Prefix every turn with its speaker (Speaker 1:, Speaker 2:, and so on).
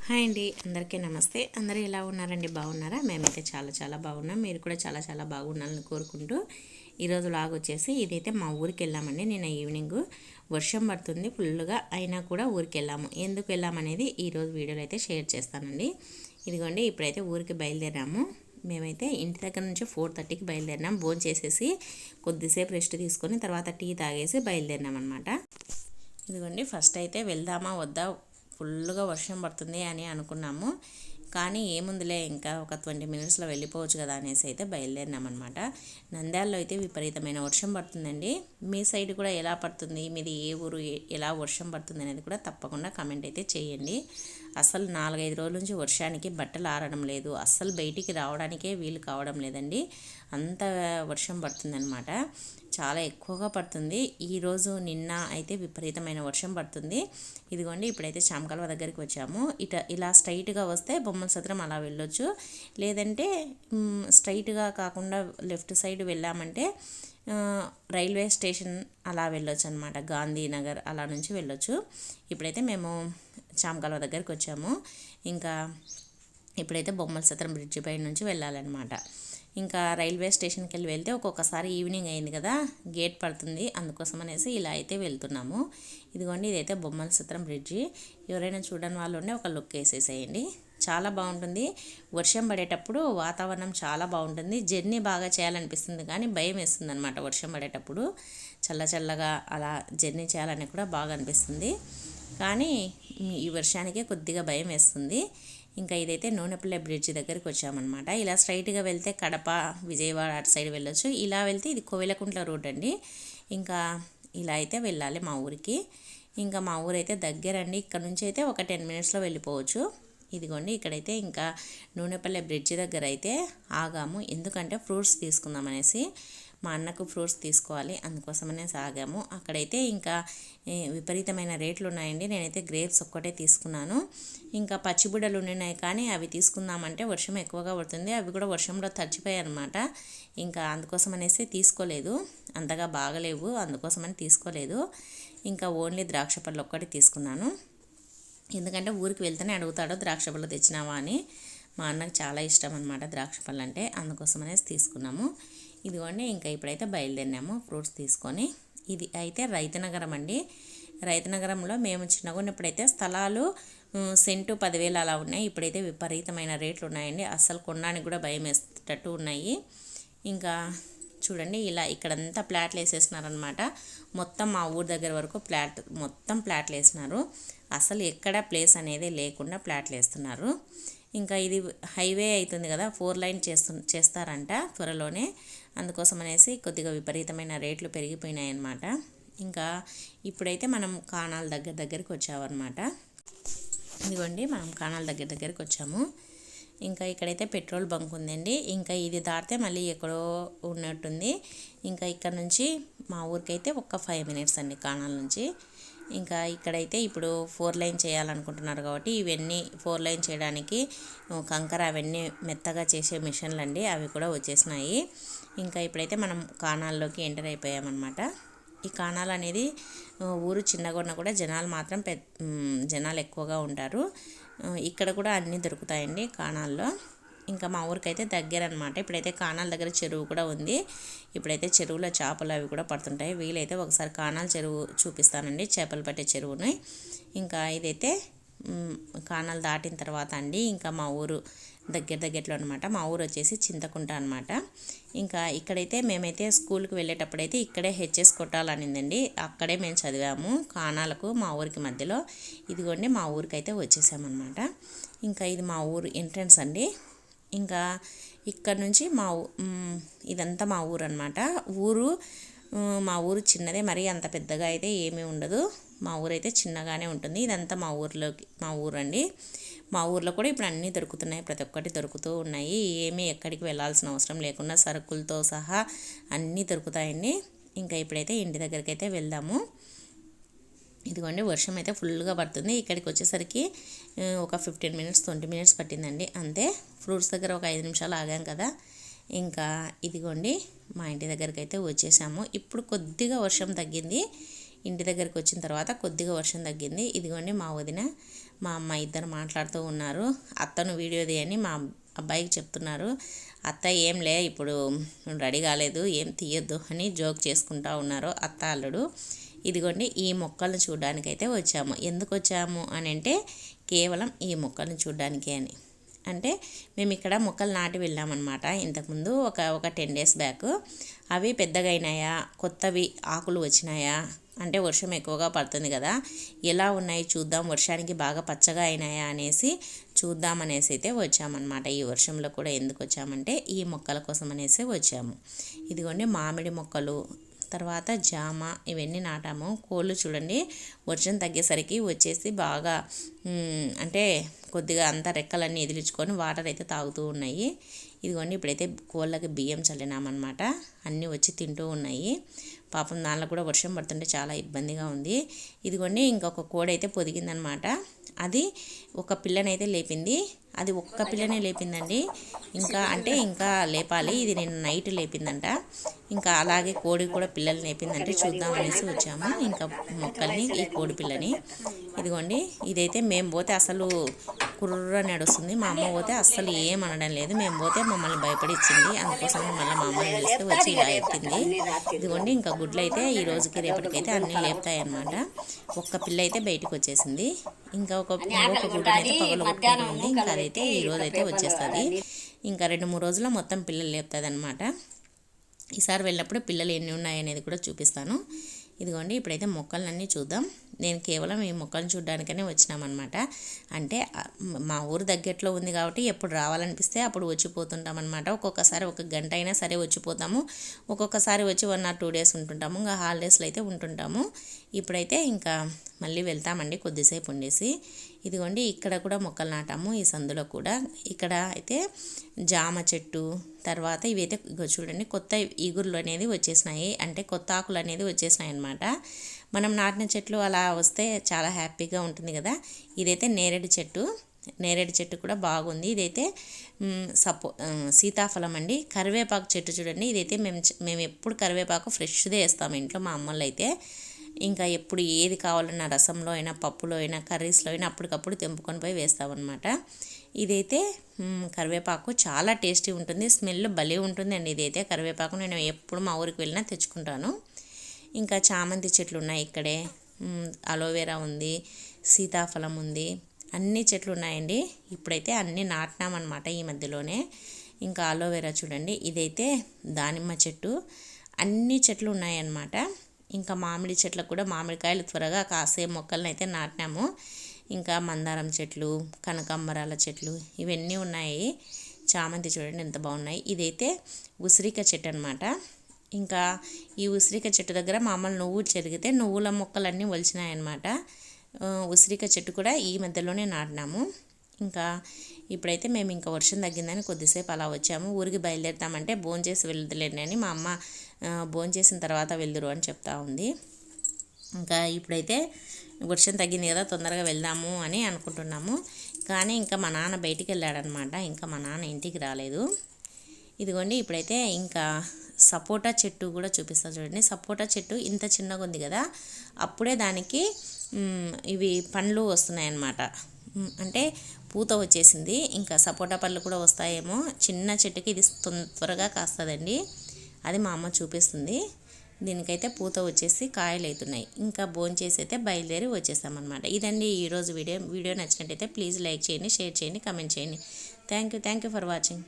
Speaker 1: Hi అండి, అందరికీ నమస్తే. అందరూ ఎలా ఉన్నారండి? బాగున్నారా? మేమైతే చాలా చాలా బాగున్నాం. మీరు కూడా చాలా చాలా బాగున్నారని కోరుకుంటూ ఈరోజు లాగ్ వచ్చేసి ఇదైతే మా ఊరికి వెళ్ళామండి. నిన్న ఈవినింగ్ వర్షం పడుతుంది ఫుల్గా, అయినా కూడా ఊరికి వెళ్ళాము. ఎందుకు వెళ్ళామనేది ఈరోజు వీడియోలో అయితే షేర్ చేస్తానండి. ఇదిగోండి, ఇప్పుడైతే ఊరికి బయలుదేరాము. మేమైతే ఇంటి దగ్గర నుంచి 4:30కి బయలుదేరినాం. భోజనం చేసేసి కొద్దిసేపు రెస్ట్ తీసుకొని తర్వాత టీ తాగేసి బయలుదేరినాం అనమాట. ఇదిగోండి, ఫస్ట్ అయితే వెళ్దామా వద్దా, ఫుల్గా వర్షం పడుతుంది అని అనుకున్నాము. కానీ ఏముందిలే, ఇంకా ఒక 20 మినిట్స్లో వెళ్ళిపోవచ్చు కదా అనేసి అయితే బయలుదేరినామన్నమాట. నంద్యాలలో అయితే విపరీతమైన వర్షం పడుతుందండి. మీ సైడ్ కూడా ఎలా పడుతుంది, మీది ఏ ఊరు, ఎలా వర్షం పడుతుంది అనేది కూడా తప్పకుండా కమెంట్ అయితే చేయండి. అసలు 4-5 రోజుల నుంచి వర్షానికి బట్టలు ఆరడం లేదు, అస్సలు బయటికి రావడానికే వీలు కావడం లేదండి. అంత వర్షం పడుతుందన్నమాట, చాలా ఎక్కువగా పడుతుంది. ఈరోజు నిన్న అయితే విపరీతమైన వర్షం పడుతుంది. ఇదిగోండి, ఇప్పుడైతే చామకాలువ దగ్గరికి వచ్చాము. ఇలా స్ట్రైట్గా వస్తే బొమ్మల సత్రం అలా వెళ్ళొచ్చు, లేదంటే స్ట్రైట్గా కాకుండా లెఫ్ట్ సైడ్ వెళ్ళామంటే రైల్వే స్టేషన్ అలా వెళ్ళొచ్చు అనమాట. గాంధీనగర్ అలా నుంచి వెళ్ళొచ్చు. ఇప్పుడైతే మేము చామకాలువ దగ్గరికి వచ్చాము. ఇంకా ఇప్పుడైతే బొమ్మల సత్రం బ్రిడ్జి పై నుంచి వెళ్ళాలన్నమాట. ఇంకా రైల్వే స్టేషన్కి వెళ్తే ఒక్కొక్కసారి ఈవినింగ్ అయింది కదా, గేట్ పడుతుంది, అందుకోసం అనేసి ఇలా అయితే వెళ్తున్నాము. ఇదిగోండి, ఇదైతే బొమ్మల సత్రం బ్రిడ్జి. ఎవరైనా చూడని వాళ్ళు ఉంటే ఒక లుక్ వేసేసేయండి, చాలా బాగుంటుంది. వర్షం పడేటప్పుడు వాతావరణం చాలా బాగుంటుంది. జర్నీ బాగా చేయాలనిపిస్తుంది, కానీ భయం వేస్తుంది అనమాట. వర్షం పడేటప్పుడు చల్లగా అలా జర్నీ చేయాలని కూడా బాగా అనిపిస్తుంది, కానీ ఈ వర్షానికే కొద్దిగా భయం వేస్తుంది. ఇంకా ఇదైతే నూనెపల్లె బ్రిడ్జ్ దగ్గరికి వచ్చామన్నమాట. ఇలా స్ట్రైట్గా వెళ్తే కడప, విజయవాడ అటు సైడ్ వెళ్ళొచ్చు. ఇలా వెళ్తే ఇది కోవెలకుంట్ల రోడ్ అండి. ఇంకా ఇలా అయితే వెళ్ళాలి మా ఊరికి. ఇంకా మా ఊరైతే దగ్గరండి, ఇక్కడ నుంచి అయితే ఒక 10 మినిట్స్లో వెళ్ళిపోవచ్చు. ఇదిగోండి, ఇక్కడైతే ఇంకా నూనెపల్లె బ్రిడ్జ్ దగ్గర అయితే ఆగాము. ఎందుకంటే ఫ్రూట్స్ తీసుకుందాం అనేసి, మా అన్నకు ఫ్రూట్స్ తీసుకోవాలి, అందుకోసమనే ఆగాము. అక్కడైతే ఇంకా విపరీతమైన రేట్లు ఉన్నాయండి. నేనైతే గ్రేప్స్ ఒక్కటే తీసుకున్నాను. ఇంకా పచ్చిబుడ్డలు ఉన్నాయి, కానీ అవి తీసుకుందామంటే వర్షం ఎక్కువగా పడుతుంది. అవి కూడా వర్షంలో తడిచిపోయాయి అనమాట. ఇంకా అందుకోసం అనేసి తీసుకోలేదు, అంతగా బాగలేవు, అందుకోసమని తీసుకోలేదు. ఇంకా ఓన్లీ ద్రాక్ష పళ్ళు ఒక్కటి తీసుకున్నాను. ఎందుకంటే ఊరికి వెళ్తేనే అడుగుతాడు, ద్రాక్ష పళ్ళు తెచ్చినావా అని. మా అన్నకు చాలా ఇష్టం అనమాట ద్రాక్ష పళ్ళు అంటే, అందుకోసం అనేసి తీసుకున్నాము. ఇదిగోండి, ఇంకా ఇప్పుడైతే బయలుదేరినాము ఫ్రూట్స్ తీసుకొని. ఇది అయితే రైతునగరం అండి. రైతునగరంలో మేము చిన్నగా ఉన్నప్పుడైతే స్థలాలు సెంటు 10,000 అలా ఉన్నాయి. ఇప్పుడైతే విపరీతమైన రేట్లు ఉన్నాయండి, అస్సలు కొనడానికి కూడా భయం వేసేటట్టు ఉన్నాయి. ఇంకా చూడండి, ఇలా ఇక్కడంతా ప్లాట్లు వేసేసినారనమాట. మొత్తం మా ఊరు దగ్గర వరకు మొత్తం ప్లాట్లు వేసినారు. అసలు ఎక్కడ ప్లేస్ అనేది లేకుండా ప్లాట్లు వేస్తున్నారు. ఇంకా ఇది హైవే అవుతుంది కదా, 4 లైన్ చేస్తారంట త్వరలోనే, అందుకోసం అనేసి కొద్దిగా విపరీతమైన రేట్లు పెరిగిపోయినాయి అన్నమాట. ఇంకా ఇప్పుడైతే మనం కానాల దగ్గరికి వచ్చామన్నమాట. ఇదిగోండి, మనం కానాల దగ్గరికి వచ్చాము. ఇంకా ఇక్కడైతే పెట్రోల్ బంక్ ఉందండి. ఇంకా ఇది దాటితే మళ్ళీ ఎక్కడో ఉన్నట్టుంది. ఇంకా ఇక్కడ నుంచి మా ఊరికైతే ఒక 5 మినిట్స్ అండి కానాల నుంచి. ఇంకా ఇక్కడైతే ఇప్పుడు 4 లైన్ చేయాలనుకుంటున్నారు కాబట్టి ఇవన్నీ 4 లైన్ చేయడానికి కంకర అవన్నీ మెత్తగా చేసే మిషన్లు అండి, అవి కూడా వచ్చేసినాయి. ఇంకా ఇప్పుడైతే మనం కానాల్లోకి ఎంటర్ అయిపోయామన్నమాట. ఈ కానాలు అనేది ఊరు చిన్నగా ఉన్నా కూడా జనాలు ఎక్కువగా ఉంటారు. ఇక్కడ కూడా అన్నీ దొరుకుతాయండి కానాల్లో. ఇంకా మా ఊరికైతే దగ్గర అనమాట. ఇప్పుడైతే కానాల దగ్గర చెరువు కూడా ఉంది. ఇప్పుడైతే చెరువులో చేపలు అవి కూడా పడుతుంటాయి. వీలైతే ఒకసారి కానాల చెరువు చూపిస్తానండి, చేపలు పట్టే చెరువుని. ఇంకా ఇదైతే కానాలు దాటిన తర్వాత అండి, ఇంకా మా ఊరు దగ్గరలో అనమాట. మా ఊరు వచ్చేసి చింతకుంట అనమాట. ఇంకా ఇక్కడైతే మేమైతే స్కూల్కి వెళ్ళేటప్పుడైతే ఇక్కడే హెచ్ఎస్ కొట్టాలనిందండి, అక్కడే మేము చదివాము కానాలకు మా ఊరికి మధ్యలో. ఇదిగోండి, మా ఊరికైతే వచ్చేసామన్నమాట. ఇంకా ఇది మా ఊరు ఎంట్రన్స్ అండి. ఇంకా ఇక్కడ నుంచి ఇదంతా మా ఊరు అనమాట. మా ఊరు చిన్నదే, మరీ అంత పెద్దగా అయితే ఏమీ ఉండదు. మా ఊరైతే చిన్నగానే ఉంటుంది. ఇదంతా మా ఊరు అండి. మా ఊర్లో కూడా ఇప్పుడు అన్నీ దొరుకుతున్నాయి, ప్రతి ఒక్కటి దొరుకుతూ ఉన్నాయి. ఏమీ ఎక్కడికి వెళ్ళాల్సిన అవసరం లేకుండా సరుకులతో సహా అన్నీ దొరుకుతాయండి. ఇంకా ఇప్పుడైతే ఇంటి దగ్గరికి అయితే వెళ్దాము. ఇదిగోండి, వర్షం అయితే ఫుల్గా పడుతుంది. ఇక్కడికి వచ్చేసరికి ఒక 15 మినిట్స్ 20 మినిట్స్ పట్టిందండి అంతే. ఫ్రూట్స్ దగ్గర ఒక 5 నిమిషాలు ఆగాం కదా. ఇంకా ఇదిగోండి, మా ఇంటి దగ్గరికి అయితే వచ్చేసాము. ఇప్పుడు కొద్దిగా వర్షం తగ్గింది. ఇంటి దగ్గరికి వచ్చిన తర్వాత కొద్దిగా వర్షం తగ్గింది. ఇదిగోండి మా వదిన మా అమ్మ ఇద్దరు మాట్లాడుతూ ఉన్నారు. అత్తను వీడియో తీయని మా అబ్బాయికి చెప్తున్నారు. అత్త ఏంలే ఇప్పుడు రెడీ కాలేదు, ఏం తీయొద్దు అని జోక్ చేసుకుంటూ ఉన్నారు అత్త అల్లుడు. ఇదిగోండి ఈ మొక్కలను చూడడానికైతే వచ్చాము. ఎందుకు వచ్చాము అని అంటే కేవలం ఈ మొక్కలను చూడడానికే అని. అంటే మేము ఇక్కడ మొక్కలు నాటి వెళ్ళామన్నమాట ఇంతకుముందు ఒక 10 days బ్యాక్. అవి పెద్దగా అయినాయా, కొత్తవి ఆకులు వచ్చినాయా, అంటే వర్షం ఎక్కువగా పడుతుంది కదా, ఎలా ఉన్నాయి చూద్దాం, వర్షానికి బాగా పచ్చగా అయినాయా అనేసి చూద్దామనేసి అయితే వచ్చామన్నమాట. ఈ వర్షంలో కూడా ఎందుకు వచ్చామంటే ఈ మొక్కల కోసం అనేసి వచ్చాము. ఇదిగోండి మామిడి మొక్కలు, తర్వాత జామ ఇవన్నీ నాటాము. కోళ్ళు చూడండి వర్షం తగ్గేసరికి వచ్చేసి బాగా అంటే కొద్దిగా అంతా రెక్కలన్నీ ఎదిరించుకొని వాటర్ అయితే తాగుతూ ఉన్నాయి. ఇదిగోండి ఇప్పుడైతే కోళ్ళకి బియ్యం చల్లినామన్నమాట. అన్నీ వచ్చి తింటూ ఉన్నాయి. పాపం దానిలో కూడా వర్షం పడుతుంటే చాలా ఇబ్బందిగా ఉంది. ఇదిగోండి ఇంకొక కోడి అయితే పొదిగిందనమాట. అది ఒక పిల్లనైతే లేపింది. అది ఒక్క పిల్లనే లేపిందండి. ఇంకా లేపాలి. ఇది నేను నైట్ లేపిందంట. ఇంకా అలాగే కోడి కూడా పిల్లలు లేపిందంటే చూద్దాం అనేసి వచ్చాము. ఇంకా మొక్కల్ని, ఈ కోడి పిల్లని. ఇదిగోండి ఇదైతే మేము పోతే అసలు కుర్ర నడుస్తుంది. మా అమ్మ పోతే అస్సలు ఏం అనడం లేదు. మేము పోతే మమ్మల్ని భయపడి ఇచ్చింది. అందుకోసం మళ్ళీ మా అమ్మని పిలిస్తే వచ్చి ఇలా ఎత్తింది. ఇదిగోండి ఇంకా గుడ్లు అయితే ఈ రోజుకి రేపటికైతే అన్నీ లేపుతాయి అన్నమాట. ఒక్క పిల్ల అయితే బయటకు వచ్చేసింది. ఇంకొక గుడ్డు అయితే పగలగొట్టుకుంటుంది. ఇంకా అదైతే ఈ రోజు అయితే వచ్చేస్తుంది. ఇంకా 2-3 రోజుల్లో మొత్తం పిల్లలు లేపుతుంది అనమాట. ఈసారి వెళ్ళినప్పుడు పిల్లలు ఎన్ని ఉన్నాయనేది కూడా చూపిస్తాను. ఇదిగోండి ఇప్పుడైతే మొక్కలన్నీ చూద్దాం. నేను కేవలం ఈ మొక్కలను చూడడానికనే వచ్చినామన్నమాట. అంటే మా ఊరు దగ్గరలో ఉంది కాబట్టి ఎప్పుడు రావాలనిపిస్తే అప్పుడు వచ్చిపోతుంటాం అనమాట. ఒక్కొక్కసారి 1 గంట అయినా సరే వచ్చిపోతాము. ఒక్కొక్కసారి వచ్చి 1 or 2 days ఉంటుంటాము. ఇంకా హాలిడేస్లో అయితే ఉంటుంటాము. ఇప్పుడైతే ఇంకా మళ్ళీ వెళ్తామండి కొద్దిసేపు ఉండేసి. ఇదిగోండి ఇక్కడ కూడా మొక్కలు నాటాము. ఈ సందులో కూడా ఇక్కడ అయితే జామ చెట్టు, తర్వాత ఇవైతే చూడండి కొత్త ఈగుర్లు అనేది వచ్చేసినాయి. అంటే కొత్త ఆకులు అనేది వచ్చేసినాయి అన్నమాట. మనం నాటిన చెట్లు అలా వస్తే చాలా హ్యాపీగా ఉంటుంది కదా. ఇదైతే నేరేడు చెట్టు కూడా బాగుంది. ఇదైతే సీతాఫలం అండి. కరివేపాకు చెట్టు చూడండి. ఇదైతే మేము ఎప్పుడు కరివేపాకు ఫ్రెష్దే వేస్తాము ఇంట్లో. మా అమ్మలు అయితే ఇంకా ఎప్పుడు ఏది కావాలన్నా రసంలో అయినా, పప్పులో అయినా, కర్రీస్లో అయినా అప్పటికప్పుడు తెంపుకొని పోయి వేస్తామన్నమాట. ఇదైతే కరివేపాకు చాలా టేస్టీ ఉంటుంది. స్మెల్ భలే ఉంటుందండి. ఇదైతే కరివేపాకు నేను ఎప్పుడు మా ఊరికి వెళ్ళినా తెచ్చుకుంటాను. ఇంకా చామంతి చెట్లు ఉన్నాయి ఇక్కడే. అలోవెరా ఉంది, సీతాఫలం ఉంది, అన్ని చెట్లు ఉన్నాయండి. ఇప్పుడైతే అన్నీ నాటినామన్నమాట ఈ మధ్యలోనే. ఇంకా అలోవెరా చూడండి. ఇదైతే దానిమ్మ చెట్టు, అన్ని చెట్లు ఉన్నాయన్నమాట. ఇంకా మామిడి చెట్లకు కూడా మామిడికాయలు త్వరగా కాసే మొక్కలను అయితే నాటినాము. ఇంకా మందారం చెట్లు, కనకాంబరాల చెట్లు ఇవన్నీ ఉన్నాయి. చామంతి చూడండి ఎంత బాగున్నాయి. ఇదైతే ఉసిరిక చెట్టు అనమాట. ఇంకా ఈ ఉసిరిక చెట్టు దగ్గర మామూలు నువ్వులు చెరిగితే నువ్వుల మొక్కలన్నీ ఒలిచినాయన్నమాట. ఉసిరిక చెట్టు కూడా ఈ మధ్యలోనే నాటినాము. ఇంకా ఇప్పుడైతే మేము ఇంకా వర్షం తగ్గిందని కొద్దిసేపు అలా వచ్చాము. ఊరికి బయలుదేరుతామంటే భోంచేసి వెళ్తులేండి అని మా అమ్మ భోంచేసిన తర్వాత వెళ్దురు అని చెప్తా ఉంది. ఇంకా ఇప్పుడైతే వర్షం తగ్గింది కదా తొందరగా వెళ్దాము అని అనుకుంటున్నాము. కానీ ఇంకా మా నాన్న బయటికి వెళ్ళాడనమాట. ఇంకా మా నాన్న ఇంటికి రాలేదు. ఇదిగోండి ఇప్పుడైతే ఇంకా సపోటా చెట్టు కూడా చూపిస్తాను చూడండి. సపోటా చెట్టు ఇంత చిన్నగా ఉంది కదా, అప్పుడే దానికి ఇవి పండ్లు వస్తున్నాయన్నమాట. అంటే పూత వచ్చేసింది. ఇంకా సపోటా పళ్ళు కూడా వస్తాయేమో. చిన్న చెట్టుకి ఇది త్వరగా కాస్తుందండి. అది మా అమ్మ చూపిస్తుంది. దీనికైతే పూత వచ్చేసి కాయలు అవుతున్నాయి. ఇంకా భోంచేసి అయితే బయలుదేరి వచ్చేస్తామన్నమాట. ఇదండి ఈరోజు వీడియో నచ్చినట్టయితే ప్లీజ్ లైక్ చేయండి, షేర్ చేయండి, కమెంట్ చేయండి. Thank you for watching.